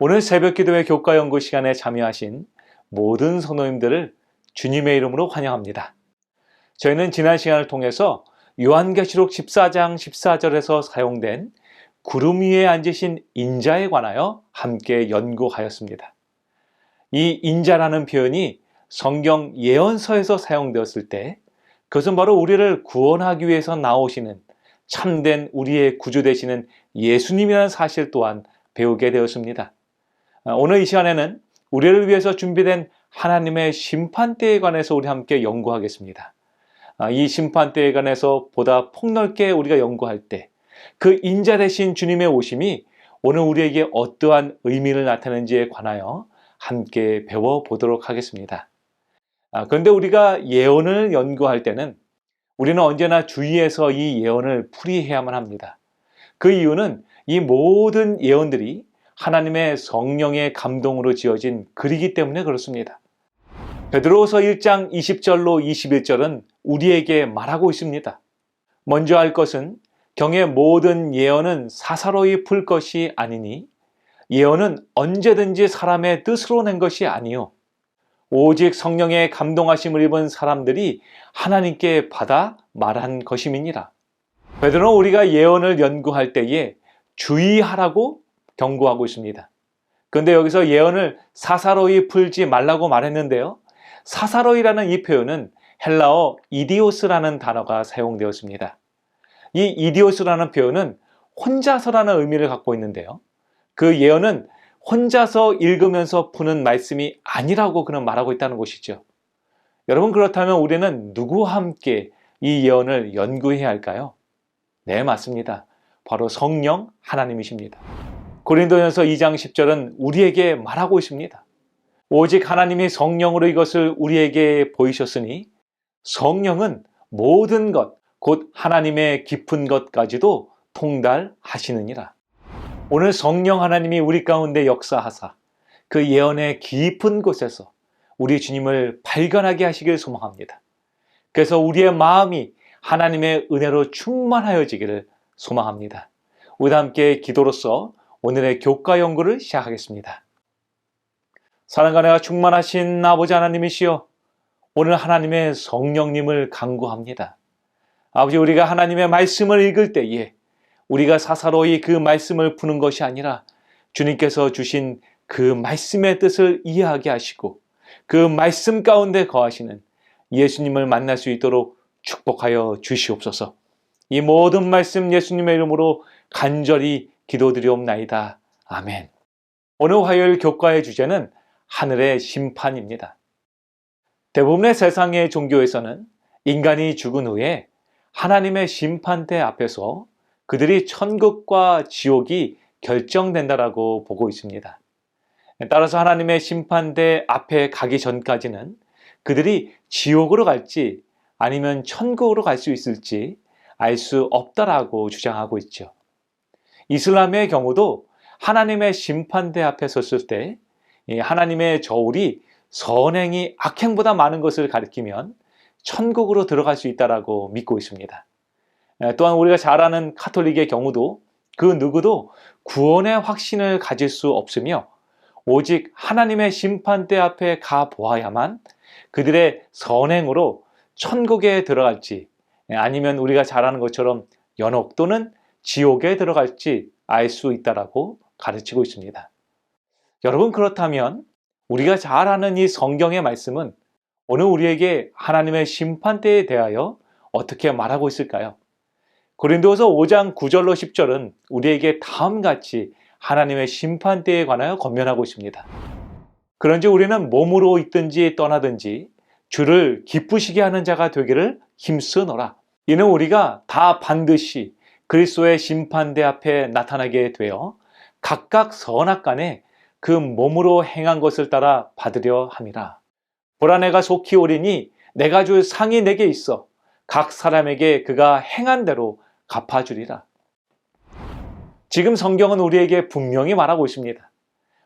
오늘 새벽기도회 교과연구 시간에 참여하신 모든 성도님들을 주님의 이름으로 환영합니다. 저희는 지난 시간을 통해서 요한계시록 14장 14절에서 사용된 구름 위에 앉으신 인자에 관하여 함께 연구하였습니다. 이 인자라는 표현이 성경 예언서에서 사용되었을 때 그것은 바로 우리를 구원하기 위해서 나오시는 참된 우리의 구주 되시는 예수님이라는 사실 또한 배우게 되었습니다. 오늘 이 시간에는 우리를 위해서 준비된 하나님의 심판대에 관해서 우리 함께 연구하겠습니다. 이 심판대에 관해서 보다 폭넓게 우리가 연구할 때 그 인자 되신 주님의 오심이 오늘 우리에게 어떠한 의미를 나타내는지에 관하여 함께 배워보도록 하겠습니다. 그런데 우리가 예언을 연구할 때는 우리는 언제나 주의해서 이 예언을 풀이해야만 합니다. 그 이유는 이 모든 예언들이 하나님의 성령의 감동으로 지어진 글이기 때문에 그렇습니다. 베드로후서 1장 20절로 21절은 우리에게 말하고 있습니다. 먼저 할 것은 경의 모든 예언은 사사로이 풀 것이 아니니 예언은 언제든지 사람의 뜻으로 낸 것이 아니요 오직 성령의 감동하심을 입은 사람들이 하나님께 받아 말한 것임이니라. 베드로는 우리가 예언을 연구할 때에 주의하라고 경고하고 있습니다. 그런데 여기서 예언을 사사로이 풀지 말라고 말했는데요. 사사로이라는 이 표현은 헬라어 이디오스라는 단어가 사용되었습니다. 이 이디오스라는 표현은 혼자서라는 의미를 갖고 있는데요. 그 예언은 혼자서 읽으면서 푸는 말씀이 아니라고 그는 말하고 있다는 것이죠. 여러분, 그렇다면 우리는 누구와 함께 이 예언을 연구해야 할까요? 네, 맞습니다. 바로 성령 하나님이십니다. 고린도전서 2장 10절은 우리에게 말하고 있습니다. 오직 하나님이 성령으로 이것을 우리에게 보이셨으니 성령은 모든 것, 곧 하나님의 깊은 것까지도 통달하시느니라. 오늘 성령 하나님이 우리 가운데 역사하사 그 예언의 깊은 곳에서 우리 주님을 발견하게 하시길 소망합니다. 그래서 우리의 마음이 하나님의 은혜로 충만하여지기를 소망합니다. 우리 함께 기도로서 오늘의 교과 연구를 시작하겠습니다. 사랑과 은혜가 충만하신 아버지 하나님이시여, 오늘 하나님의 성령님을 간구합니다. 아버지, 우리가 하나님의 말씀을 읽을 때에 우리가 사사로이 그 말씀을 푸는 것이 아니라 주님께서 주신 그 말씀의 뜻을 이해하게 하시고 그 말씀 가운데 거하시는 예수님을 만날 수 있도록 축복하여 주시옵소서. 이 모든 말씀 예수님의 이름으로 간절히 기도드리옵나이다. 아멘. 오늘 화요일 교과의 주제는 하늘의 심판입니다. 대부분의 세상의 종교에서는 인간이 죽은 후에 하나님의 심판대 앞에서 그들이 천국과 지옥이 결정된다라고 보고 있습니다. 따라서 하나님의 심판대 앞에 가기 전까지는 그들이 지옥으로 갈지 아니면 천국으로 갈 수 있을지 알 수 없다라고 주장하고 있죠. 이슬람의 경우도 하나님의 심판대 앞에 섰을 때 하나님의 저울이 선행이 악행보다 많은 것을 가리키면 천국으로 들어갈 수 있다라고 믿고 있습니다. 또한 우리가 잘 아는 카톨릭의 경우도 그 누구도 구원의 확신을 가질 수 없으며 오직 하나님의 심판대 앞에 가 보아야만 그들의 선행으로 천국에 들어갈지 아니면 우리가 잘 아는 것처럼 연옥 또는 지옥에 들어갈지 알 수 있다라고 가르치고 있습니다. 여러분, 그렇다면 우리가 잘 아는 이 성경의 말씀은 오늘 우리에게 하나님의 심판대에 대하여 어떻게 말하고 있을까요? 고린도후서 5장 9절로 10절은 우리에게 다음같이 하나님의 심판대에 관하여 권면하고 있습니다. 그런지 우리는 몸으로 있든지 떠나든지 주를 기쁘시게 하는 자가 되기를 힘쓰노라. 이는 우리가 다 반드시 그리스도의 심판대 앞에 나타나게 되어 각각 선악간에 그 몸으로 행한 것을 따라 받으려 함이라. 보라, 내가 속히 오리니 내가 줄 상이 내게 있어 각 사람에게 그가 행한 대로 갚아주리라. 지금 성경은 우리에게 분명히 말하고 있습니다.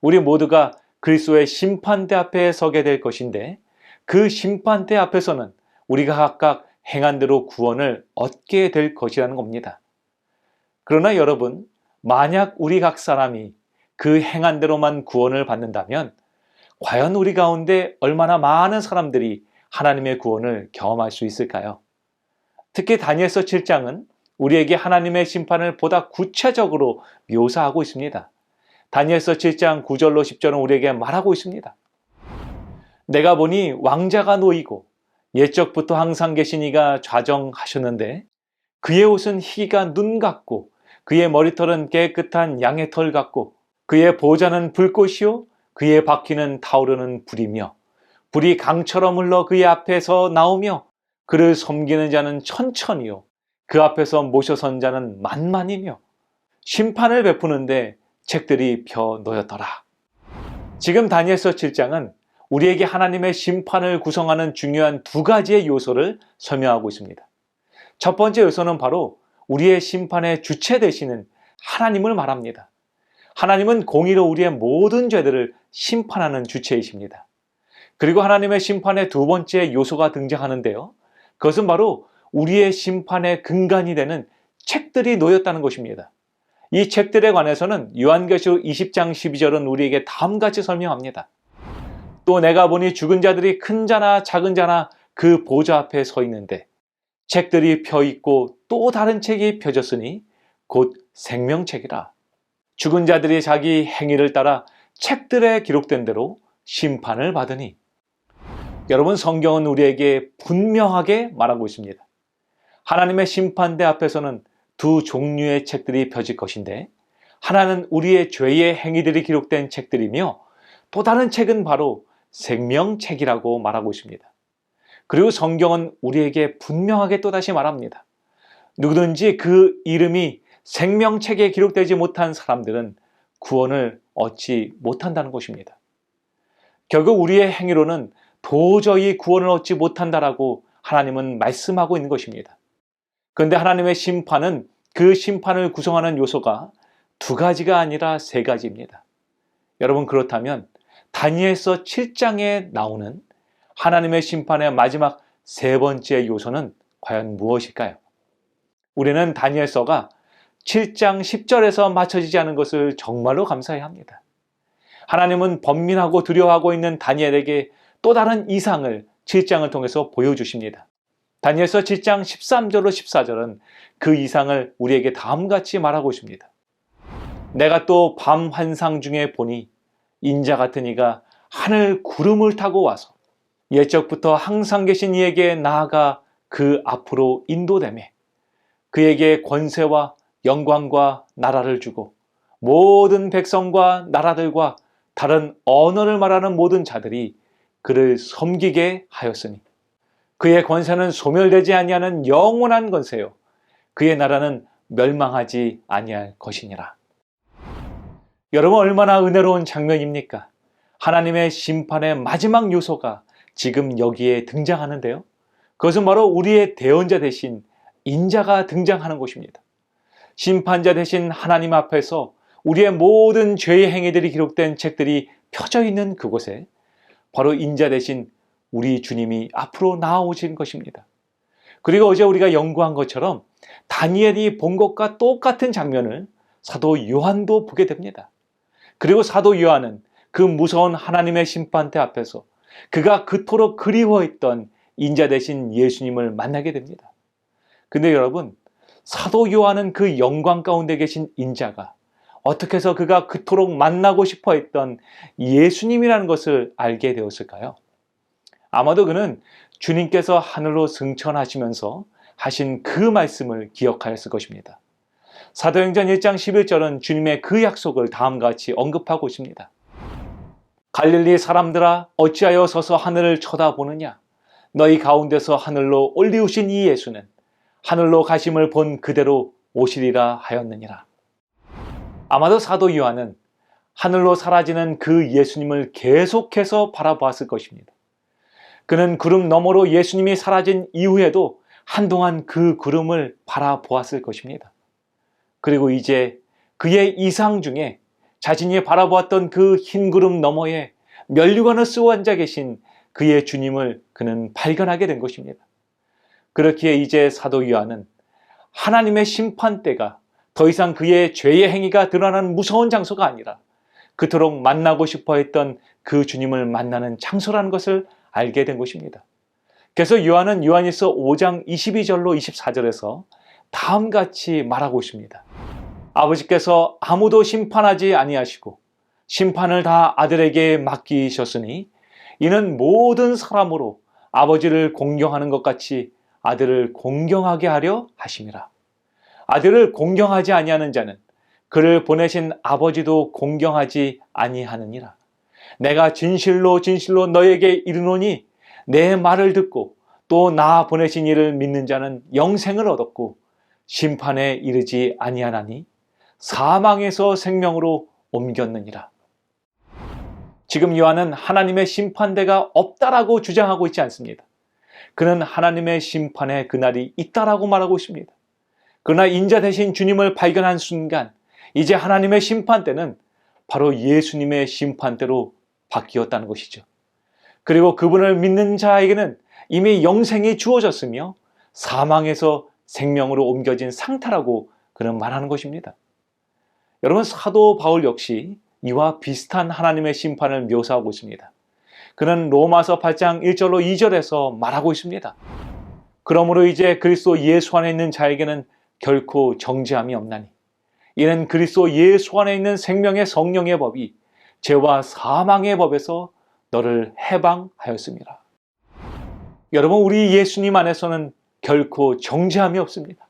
우리 모두가 그리스도의 심판대 앞에 서게 될 것인데 그 심판대 앞에서는 우리가 각각 행한 대로 구원을 얻게 될 것이라는 겁니다. 그러나 여러분, 만약 우리 각 사람이 그 행한 대로만 구원을 받는다면 과연 우리 가운데 얼마나 많은 사람들이 하나님의 구원을 경험할 수 있을까요? 특히 다니엘서 7장은 우리에게 하나님의 심판을 보다 구체적으로 묘사하고 있습니다. 다니엘서 7장 9절로 10절은 우리에게 말하고 있습니다. 내가 보니 왕자가 놓이고 옛적부터 항상 계신 이가 좌정하셨는데 그의 옷은 희가 눈 같고 그의 머리털은 깨끗한 양의 털 같고 그의 보좌는 불꽃이요 그의 바퀴는 타오르는 불이며 불이 강처럼 흘러 그의 앞에서 나오며 그를 섬기는 자는 천천히요 그 앞에서 모셔선 자는 만만이며 심판을 베푸는데 책들이 펴 놓였더라. 지금 다니엘서 7장은 우리에게 하나님의 심판을 구성하는 중요한 두 가지의 요소를 설명하고 있습니다. 첫 번째 요소는 바로 우리의 심판의 주체 되시는 하나님을 말합니다. 하나님은 공의로 우리의 모든 죄들을 심판하는 주체이십니다. 그리고 하나님의 심판의 두 번째 요소가 등장하는데요. 그것은 바로 우리의 심판의 근간이 되는 책들이 놓였다는 것입니다. 이 책들에 관해서는 요한계시록 20장 12절은 우리에게 다음같이 설명합니다. 또 내가 보니 죽은 자들이 큰 자나 작은 자나 그 보좌 앞에 서 있는데 책들이 펴 있고 또 다른 책이 펴졌으니 곧 생명책이라. 죽은 자들이 자기 행위를 따라 책들에 기록된 대로 심판을 받으니. 여러분, 성경은 우리에게 분명하게 말하고 있습니다. 하나님의 심판대 앞에서는 두 종류의 책들이 펴질 것인데 하나는 우리의 죄의 행위들이 기록된 책들이며 또 다른 책은 바로 생명책이라고 말하고 있습니다. 그리고 성경은 우리에게 분명하게 또다시 말합니다. 누구든지 그 이름이 생명책에 기록되지 못한 사람들은 구원을 얻지 못한다는 것입니다. 결국 우리의 행위로는 도저히 구원을 얻지 못한다라고 하나님은 말씀하고 있는 것입니다. 그런데 하나님의 심판은 그 심판을 구성하는 요소가 두 가지가 아니라 세 가지입니다. 여러분, 그렇다면 다니엘서 7장에 나오는 하나님의 심판의 마지막 세 번째 요소는 과연 무엇일까요? 우리는 다니엘서가 7장 10절에서 맞춰지지 않은 것을 정말로 감사해야 합니다. 하나님은 번민하고 두려워하고 있는 다니엘에게 또 다른 이상을 7장을 통해서 보여주십니다. 다니엘서 7장 13절로 14절은 그 이상을 우리에게 다음같이 말하고 있습니다. 내가 또 밤 환상 중에 보니 인자 같은 이가 하늘 구름을 타고 와서 옛적부터 항상 계신 이에게 나아가 그 앞으로 인도되매 그에게 권세와 영광과 나라를 주고 모든 백성과 나라들과 다른 언어를 말하는 모든 자들이 그를 섬기게 하였으니 그의 권세는 소멸되지 아니하는 영원한 권세요 그의 나라는 멸망하지 아니할 것이니라. 여러분, 얼마나 은혜로운 장면입니까? 하나님의 심판의 마지막 요소가 지금 여기에 등장하는데요. 그것은 바로 우리의 대언자 대신 인자가 등장하는 것입니다. 심판자 대신 하나님 앞에서 우리의 모든 죄의 행위들이 기록된 책들이 펴져 있는 그곳에 바로 인자 대신 우리 주님이 앞으로 나아오신 것입니다. 그리고 어제 우리가 연구한 것처럼 다니엘이 본 것과 똑같은 장면을 사도 요한도 보게 됩니다. 그리고 사도 요한은 그 무서운 하나님의 심판대 앞에서 그가 그토록 그리워했던 인자 대신 예수님을 만나게 됩니다. 근데 여러분, 사도 요한은 그 영광 가운데 계신 인자가 어떻게 해서 그가 그토록 만나고 싶어 했던 예수님이라는 것을 알게 되었을까요? 아마도 그는 주님께서 하늘로 승천하시면서 하신 그 말씀을 기억하였을 것입니다. 사도행전 1장 11절은 주님의 그 약속을 다음과 같이 언급하고 있습니다. 갈릴리 사람들아 어찌하여 서서 하늘을 쳐다보느냐? 너희 가운데서 하늘로 올리우신 이 예수는 하늘로 가심을 본 그대로 오시리라 하였느니라. 아마도 사도 요한은 하늘로 사라지는 그 예수님을 계속해서 바라보았을 것입니다. 그는 구름 너머로 예수님이 사라진 이후에도 한동안 그 구름을 바라보았을 것입니다. 그리고 이제 그의 이상 중에 자신이 바라보았던 그 흰 구름 너머에 면류관을 쓰고 앉아 계신 그의 주님을 그는 발견하게 된 것입니다. 그렇기에 이제 사도 요한은 하나님의 심판대가 더 이상 그의 죄의 행위가 드러나는 무서운 장소가 아니라 그토록 만나고 싶어 했던 그 주님을 만나는 장소라는 것을 알게 된 것입니다. 그래서 요한은 요한일서 5장 22절로 24절에서 다음같이 말하고 있습니다. 아버지께서 아무도 심판하지 아니하시고 심판을 다 아들에게 맡기셨으니 이는 모든 사람으로 아버지를 공경하는 것 같이 아들을 공경하게 하려 하심이라. 아들을 공경하지 아니하는 자는 그를 보내신 아버지도 공경하지 아니하느니라. 내가 진실로 진실로 너에게 이르노니 내 말을 듣고 또 나 보내신 이를 믿는 자는 영생을 얻었고 심판에 이르지 아니하나니 사망에서 생명으로 옮겼느니라. 지금 요한은 하나님의 심판대가 없다라고 주장하고 있지 않습니다. 그는 하나님의 심판의 그날이 있다라고 말하고 있습니다. 그러나 인자 되신 주님을 발견한 순간 이제 하나님의 심판대는 바로 예수님의 심판대로 바뀌었다는 것이죠. 그리고 그분을 믿는 자에게는 이미 영생이 주어졌으며 사망에서 생명으로 옮겨진 상태라고 그는 말하는 것입니다. 여러분, 사도 바울 역시 이와 비슷한 하나님의 심판을 묘사하고 있습니다. 그는 로마서 8장 1절로 2절에서 말하고 있습니다. 그러므로 이제 그리스도 예수 안에 있는 자에게는 결코 정죄함이 없나니 이는 그리스도 예수 안에 있는 생명의 성령의 법이 죄와 사망의 법에서 너를 해방하였습니다. 여러분, 우리 예수님 안에서는 결코 정죄함이 없습니다.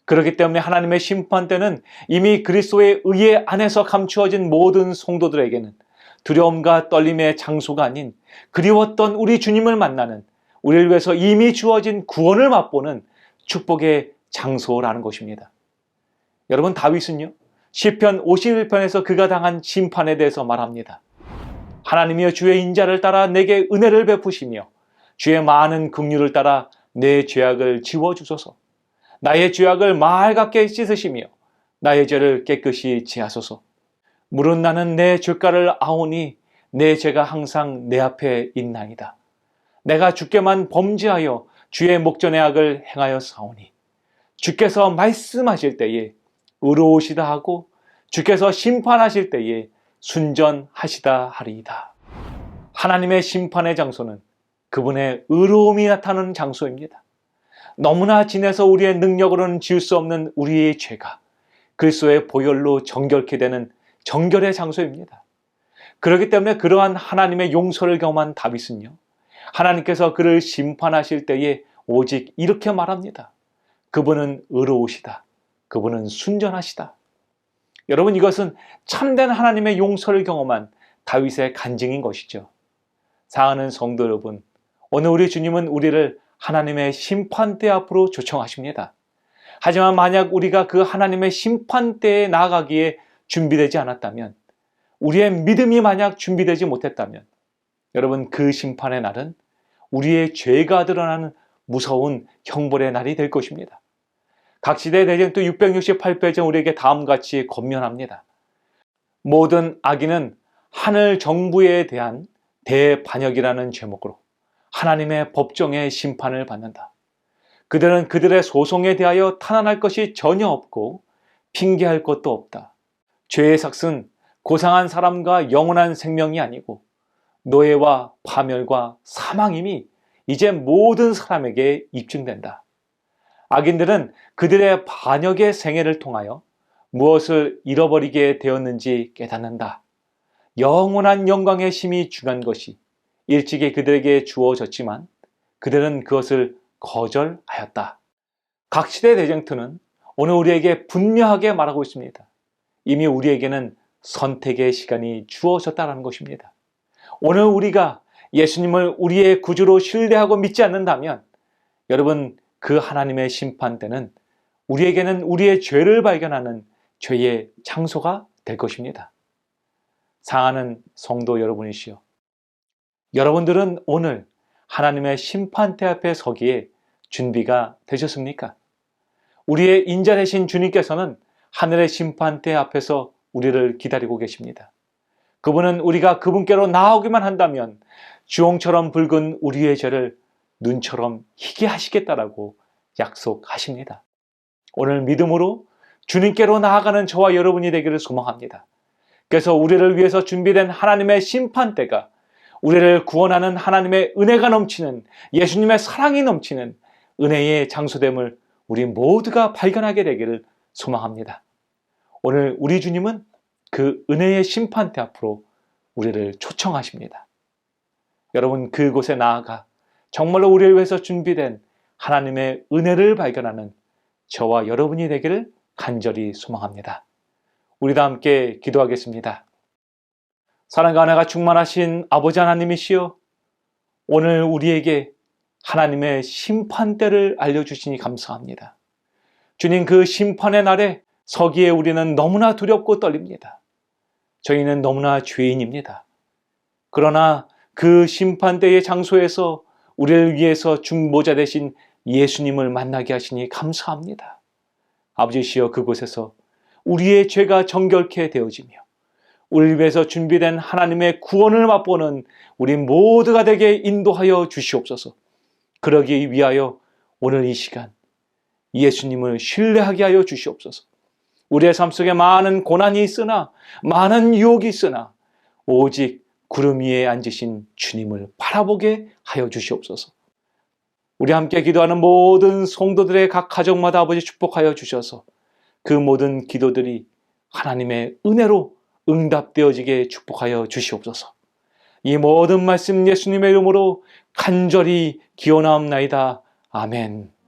그렇기 때문에 하나님의 심판대는 이미 그리스도의 의의 안에서 감추어진 모든 성도들에게는 두려움과 떨림의 장소가 아닌 그리웠던 우리 주님을 만나는, 우리를 위해서 이미 주어진 구원을 맛보는 축복의 장소라는 것입니다. 여러분, 다윗은요, 시편 51편에서 그가 당한 심판에 대해서 말합니다. 하나님이여 주의 인자를 따라 내게 은혜를 베푸시며 주의 많은 긍휼을 따라 내 죄악을 지워주소서. 나의 죄악을 맑게 씻으시며 나의 죄를 깨끗이 지하소서. 물은 나는 내 죄가를 아오니 내 죄가 항상 내 앞에 있나이다. 내가 주께만 범죄하여 주의 목전의 악을 행하여 사오니 주께서 말씀하실 때에 의로우시다 하고 주께서 심판하실 때에 순전하시다 하리이다. 하나님의 심판의 장소는 그분의 의로움이 나타나는 장소입니다. 너무나 진해서 우리의 능력으로는 지을 수 없는 우리의 죄가 그리스도의 보혈로 정결케 되는 정결의 장소입니다. 그렇기 때문에 그러한 하나님의 용서를 경험한 다윗은요, 하나님께서 그를 심판하실 때에 오직 이렇게 말합니다. 그분은 의로우시다. 그분은 순전하시다. 여러분, 이것은 참된 하나님의 용서를 경험한 다윗의 간증인 것이죠. 사랑하는 성도 여러분, 오늘 우리 주님은 우리를 하나님의 심판대 앞으로 초청하십니다. 하지만 만약 우리가 그 하나님의 심판대에 나아가기에 준비되지 않았다면, 우리의 믿음이 만약 준비되지 못했다면, 여러분, 그 심판의 날은 우리의 죄가 드러나는 무서운 형벌의 날이 될 것입니다. 각시대 대쟁투 668페이지는 우리에게 다음같이 권면합니다. 모든 악인은 하늘 정부에 대한 대반역이라는 제목으로 하나님의 법정의 심판을 받는다. 그들은 그들의 소송에 대하여 탄환할 것이 전혀 없고 핑계할 것도 없다. 죄의 삭은 고상한 사람과 영원한 생명이 아니고 노예와 파멸과 사망임이 이제 모든 사람에게 입증된다. 악인들은 그들의 반역의 생애를 통하여 무엇을 잃어버리게 되었는지 깨닫는다. 영원한 영광의 힘이 중요한 것이 일찍이 그들에게 주어졌지만 그들은 그것을 거절하였다. 각시대 대쟁투는 오늘 우리에게 분명하게 말하고 있습니다. 이미 우리에게는 선택의 시간이 주어졌다는 것입니다. 오늘 우리가 예수님을 우리의 구주로 신뢰하고 믿지 않는다면 여러분, 그 하나님의 심판대는 우리에게는 우리의 죄를 발견하는 죄의 장소가 될 것입니다. 사랑하는 성도 여러분이시여, 여러분들은 오늘 하나님의 심판대 앞에 서기에 준비가 되셨습니까? 우리의 인자 되신 주님께서는 하늘의 심판대 앞에서 우리를 기다리고 계십니다. 그분은 우리가 그분께로 나오기만 한다면 주홍처럼 붉은 우리의 죄를 눈처럼 희게 하시겠다라고 약속하십니다. 오늘 믿음으로 주님께로 나아가는 저와 여러분이 되기를 소망합니다. 그래서 우리를 위해서 준비된 하나님의 심판대가, 우리를 구원하는 하나님의 은혜가 넘치는, 예수님의 사랑이 넘치는 은혜의 장소됨을 우리 모두가 발견하게 되기를 소망합니다. 오늘 우리 주님은 그 은혜의 심판대 앞으로 우리를 초청하십니다. 여러분, 그곳에 나아가 정말로 우리를 위해서 준비된 하나님의 은혜를 발견하는 저와 여러분이 되기를 간절히 소망합니다. 우리 다 함께 기도하겠습니다. 사랑과 은혜가 충만하신 아버지 하나님이시여, 오늘 우리에게 하나님의 심판대를 알려주시니 감사합니다. 주님, 그 심판의 날에 서기에 우리는 너무나 두렵고 떨립니다. 저희는 너무나 죄인입니다. 그러나 그 심판대의 장소에서 우리를 위해서 중보자 되신 예수님을 만나게 하시니 감사합니다. 아버지시여, 그곳에서 우리의 죄가 정결케 되어지며 우리를 위해서 준비된 하나님의 구원을 맛보는 우리 모두가 되게 인도하여 주시옵소서. 그러기 위하여 오늘 이 시간 예수님을 신뢰하게 하여 주시옵소서. 우리의 삶 속에 많은 고난이 있으나, 많은 유혹이 있으나 오직 구름 위에 앉으신 주님을 바라보게 하여 주시옵소서. 우리 함께 기도하는 모든 성도들의 각 가정마다 아버지 축복하여 주셔서 그 모든 기도들이 하나님의 은혜로 응답되어지게 축복하여 주시옵소서. 이 모든 말씀 예수님의 이름으로 간절히 기원하옵나이다. 아멘.